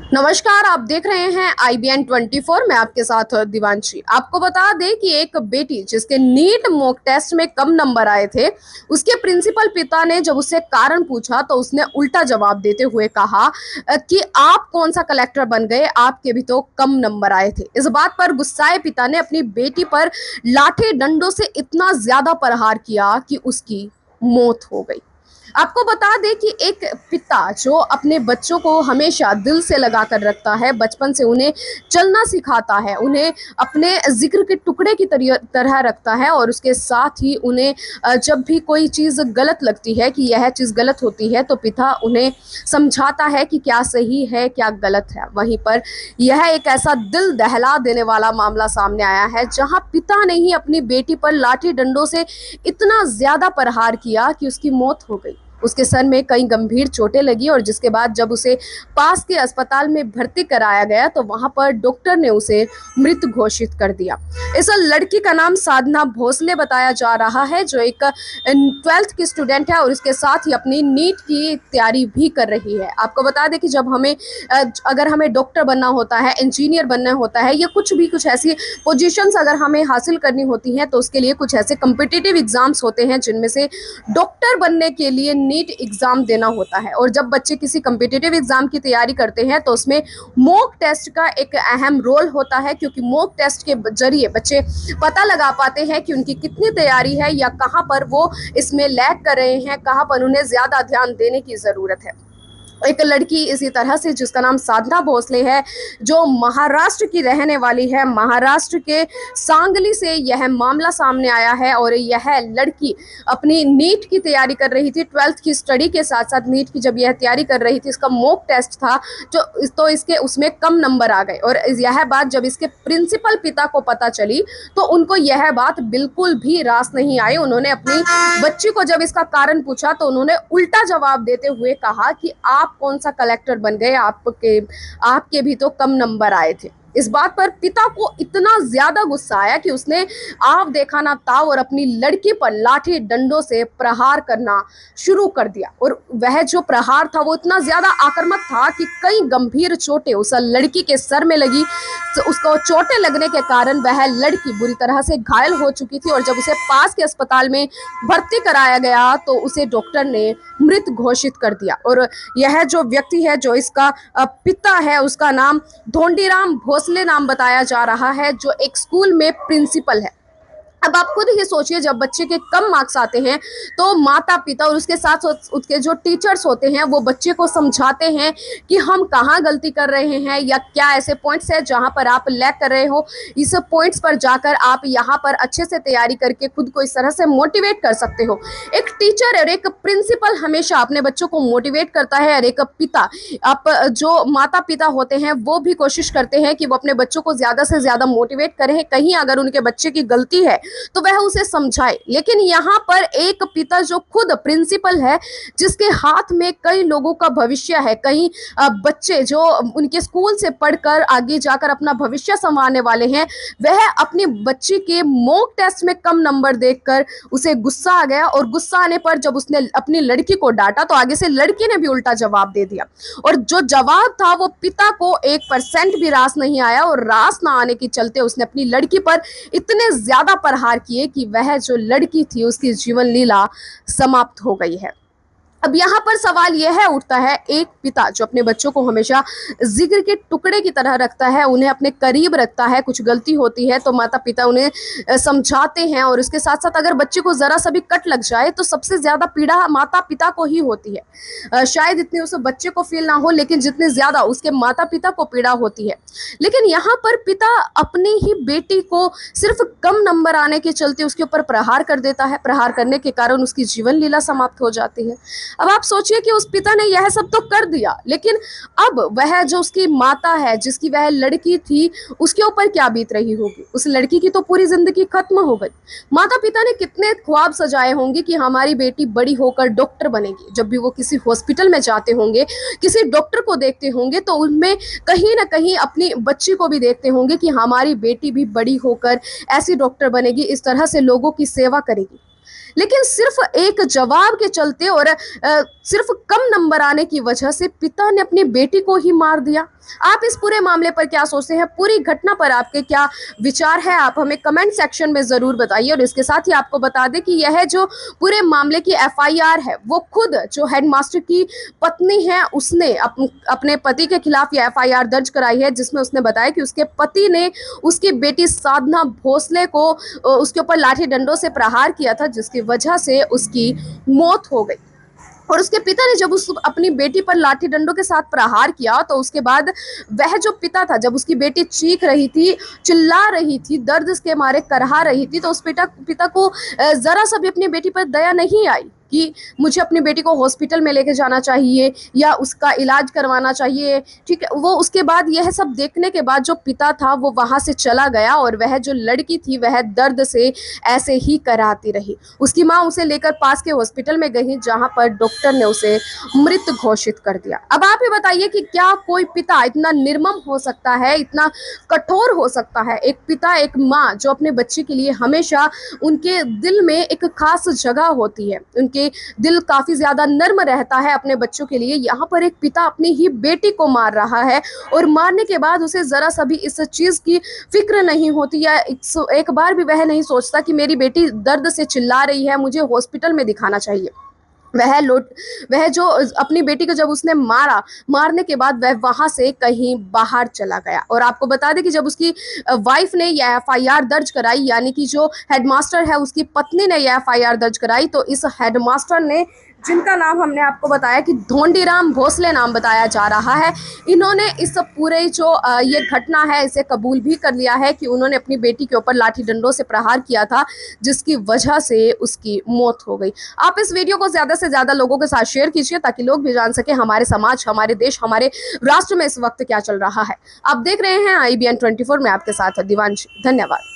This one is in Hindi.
नमस्कार। आप देख रहे हैं IBN 24। मैं आपके साथ दिवांशी। आपको बता दें कि एक बेटी जिसके नीट मॉक टेस्ट में कम नंबर आए थे, उसके प्रिंसिपल पिता ने जब उससे कारण पूछा तो उसने उल्टा जवाब देते हुए कहा कि आप कौन सा कलेक्टर बन गए, आपके भी तो कम नंबर आए थे। इस बात पर गुस्साए पिता ने अपनी बेटी पर लाठी डंडों से इतना ज्यादा प्रहार किया कि उसकी मौत हो गई। आपको बता दें कि एक पिता जो अपने बच्चों को हमेशा दिल से लगा कर रखता है, बचपन से उन्हें चलना सिखाता है, उन्हें अपने जिक्र के टुकड़े की तरह रखता है और उसके साथ ही उन्हें जब भी कोई चीज़ गलत लगती है कि यह चीज़ गलत होती है तो पिता उन्हें समझाता है कि क्या सही है क्या गलत है। वहीं पर यह एक ऐसा दिल दहला देने वाला मामला सामने आया है जहां पिता ने ही अपनी बेटी पर लाठी डंडों से इतना ज्यादा प्रहार किया कि उसकी मौत हो गई। उसके सर में कई गंभीर चोटें लगी और जिसके बाद जब उसे पास के अस्पताल में भर्ती कराया गया तो वहां पर डॉक्टर ने उसे मृत घोषित कर दिया। इस लड़की का नाम साधना भोसले बताया जा रहा है, जो एक 12th की स्टूडेंट है और इसके साथ ही अपनी नीट की तैयारी भी कर रही है। आपको बता दें कि जब अगर हमें डॉक्टर बनना होता है, इंजीनियर बनना होता है या कुछ ऐसी पोजीशंस अगर हमें हासिल करनी होती हैं तो उसके लिए कुछ ऐसे कम्पिटिटिव एग्जाम्स होते हैं जिनमें से डॉक्टर बनने के लिए नीट एग्जाम देना होता है। और जब बच्चे किसी कम्पिटिटिव एग्जाम की तैयारी करते हैं तो उसमें मॉक टेस्ट का एक अहम रोल होता है, क्योंकि मॉक टेस्ट के जरिए बच्चे पता लगा पाते हैं कि उनकी कितनी तैयारी है या कहाँ पर वो इसमें लैग कर रहे हैं, कहाँ पर उन्हें ज्यादा ध्यान देने की जरूरत है। एक लड़की इसी तरह से जिसका नाम साधना भोसले है, जो महाराष्ट्र की रहने वाली है, महाराष्ट्र के सांगली से यह मामला सामने आया है। और यह लड़की अपनी नीट की तैयारी कर रही थी, 12th की स्टडी के साथ साथ नीट की जब यह तैयारी कर रही थी, इसका मॉक टेस्ट था जो तो इसके उसमें कम नंबर आ गए। और यह बात जब इसके प्रिंसिपल पिता को पता चली तो उनको यह बात बिल्कुल भी रास नहीं आई। उन्होंने अपनी बच्ची को जब इसका कारण पूछा तो उन्होंने उल्टा जवाब देते हुए कहा कि आप कौन सा कलेक्टर बन गए, आपके भी तो कम नंबर आए थे। इस बात पर पिता को इतना ज्यादा गुस्सा आया कि उसने आप देखा ना ताव और अपनी लड़की पर लाठी डंडों से प्रहार करना शुरू कर दिया। और वह जो प्रहार था वो इतना ज्यादा आक्रामक था कि कई गंभीर चोटें उस लड़की के सर में लगी। तो उसको चोटें लगने के कारण वह लड़की बुरी तरह से घायल हो चुकी थी और जब उसे पास के अस्पताल में भर्ती कराया गया तो उसे डॉक्टर ने मृत घोषित कर दिया। और यह जो व्यक्ति है, जो इसका पिता है, उसका नाम धोंडीराम भोसले नाम बताया जा रहा है, जो एक स्कूल में प्रिंसिपल है। अब आप खुद ही सोचिए, जब बच्चे के कम मार्क्स आते हैं तो माता पिता और उसके साथ उसके जो टीचर्स होते हैं वो बच्चे को समझाते हैं कि हम कहाँ गलती कर रहे हैं या क्या ऐसे पॉइंट्स है जहाँ पर आप लैग कर रहे हो, इस पॉइंट्स पर जाकर आप यहाँ पर अच्छे से तैयारी करके खुद को इस तरह से मोटिवेट कर सकते हो। एक टीचर और एक प्रिंसिपल हमेशा अपने बच्चों को मोटिवेट करता है और एक पिता, आप जो माता पिता होते हैं वो भी कोशिश करते हैं कि वो अपने बच्चों को ज्यादा से ज्यादा मोटिवेट करें। कहीं अगर उनके बच्चे की गलती है तो वह उसे समझाए। लेकिन यहाँ पर एक पिता जो खुद प्रिंसिपल है, जिसके हाथ में कई लोगों का भविष्य है, कई बच्चे जो उनके स्कूल से पढ़कर आगे जाकर अपना भविष्य संवारने वाले हैं, वह अपनी बच्ची के मॉक टेस्ट में कम नंबर देखकर उसे गुस्सा आ गया। और गुस्सा आने पर जब उसने अपनी लड़की को डांटा तो आगे से लड़की ने भी उल्टा जवाब दे दिया। और जो जवाब था वो पिता को 1% भी रास नहीं आया और रास ना आने के चलते उसने अपनी लड़की पर इतने ज्यादा प्रहार किए कि वह जो लड़की थी उसकी जीवन लीला समाप्त हो गई है। अब यहाँ पर सवाल यह है उठता है, एक पिता जो अपने बच्चों को हमेशा जिक्र के टुकड़े की तरह रखता है, उन्हें अपने करीब रखता है, कुछ गलती होती है तो माता पिता उन्हें समझाते हैं और उसके साथ साथ अगर बच्चे को जरा सा भी कट लग जाए तो सबसे ज्यादा पीड़ा माता पिता को ही होती है। शायद इतनी उस बच्चे को फील ना हो लेकिन जितनी ज्यादा उसके माता पिता को पीड़ा होती है। लेकिन यहाँ पर पिता अपनी ही बेटी को सिर्फ कम नंबर आने के चलते उसके ऊपर प्रहार कर देता है। प्रहार करने के कारण उसकी जीवन लीला समाप्त हो जाती है। अब आप सोचिए कि उस पिता ने यह सब तो कर दिया, लेकिन अब वह जो उसकी माता है, जिसकी वह लड़की थी, उसके ऊपर क्या बीत रही होगी। उस लड़की की तो पूरी जिंदगी खत्म हो गई। माता पिता ने कितने ख्वाब सजाए होंगे कि हमारी बेटी बड़ी होकर डॉक्टर बनेगी। जब भी वो किसी हॉस्पिटल में जाते होंगे, किसी डॉक्टर को देखते होंगे तो उनमें कहीं ना कहीं अपनी बच्ची को भी देखते होंगे कि हमारी बेटी भी बड़ी होकर ऐसी डॉक्टर बनेगी, इस तरह से लोगों की सेवा करेगी। लेकिन सिर्फ एक जवाब के चलते और सिर्फ कम नंबर आने की वजह से पिता ने अपनी बेटी को ही मार दिया। आप इस पूरे मामले पर क्या सोचते हैं, पूरी घटना पर आपके क्या विचार है, आप हमें कमेंट सेक्शन में जरूर बताइए। और इसके साथ ही आपको बता दें कि यह जो पूरे मामले की एफआईआर है वो खुद जो हेडमास्टर की पत्नी है उसने अपने पति के खिलाफ यह एफआईआर दर्ज कराई है, जिसमें उसने बताया कि उसके पति ने उसकी बेटी साधना भोसले को उसके ऊपर लाठी डंडों से प्रहार किया था, जिसकी वजह से उसकी मौत हो गई। और उसके पिता ने जब उस अपनी बेटी पर लाठी डंडों के साथ प्रहार किया तो उसके बाद वह जो पिता था, जब उसकी बेटी चीख रही थी, चिल्ला रही थी, दर्द के मारे करहा रही थी, तो उस पिता को जरा सा भी अपनी बेटी पर दया नहीं आई कि मुझे अपनी बेटी को हॉस्पिटल में लेके जाना चाहिए या उसका इलाज करवाना चाहिए। ठीक है, वो उसके बाद यह सब देखने के बाद जो पिता था वो वहां से चला गया और वह जो लड़की थी वह दर्द से ऐसे ही कराती रही। उसकी माँ उसे लेकर पास के हॉस्पिटल में गई, जहां पर डॉक्टर ने उसे मृत घोषित कर दिया। अब आप ही बताइए कि क्या कोई पिता इतना निर्मम हो सकता है, इतना कठोर हो सकता है? एक पिता, एक माँ जो अपने बच्चे के लिए हमेशा उनके दिल में एक खास जगह होती है, उनके दिल काफी ज्यादा नर्म रहता है अपने बच्चों के लिए, यहाँ पर एक पिता अपनी ही बेटी को मार रहा है और मारने के बाद उसे जरा सा भी इस चीज की फिक्र नहीं होती या एक बार भी वह नहीं सोचता कि मेरी बेटी दर्द से चिल्ला रही है, मुझे हॉस्पिटल में दिखाना चाहिए। वह जो अपनी बेटी को जब उसने मारने के बाद वह वहां से कहीं बाहर चला गया। और आपको बता दें कि जब उसकी वाइफ ने यह एफआईआर दर्ज कराई, यानी कि जो हेडमास्टर है उसकी पत्नी ने यह एफआईआर दर्ज कराई, तो इस हेडमास्टर ने, जिनका नाम हमने आपको बताया कि धोंडीराम भोसले नाम बताया जा रहा है, इन्होंने इस पूरे जो ये घटना है इसे कबूल भी कर लिया है कि उन्होंने अपनी बेटी के ऊपर लाठी डंडों से प्रहार किया था, जिसकी वजह से उसकी मौत हो गई। आप इस वीडियो को ज्यादा से ज्यादा लोगों के साथ शेयर कीजिए ताकि लोग भी जान सके हमारे समाज, हमारे देश, हमारे राष्ट्र में इस वक्त क्या चल रहा है। आप देख रहे हैं IBN 24, में आपके साथ दिवांशी। धन्यवाद।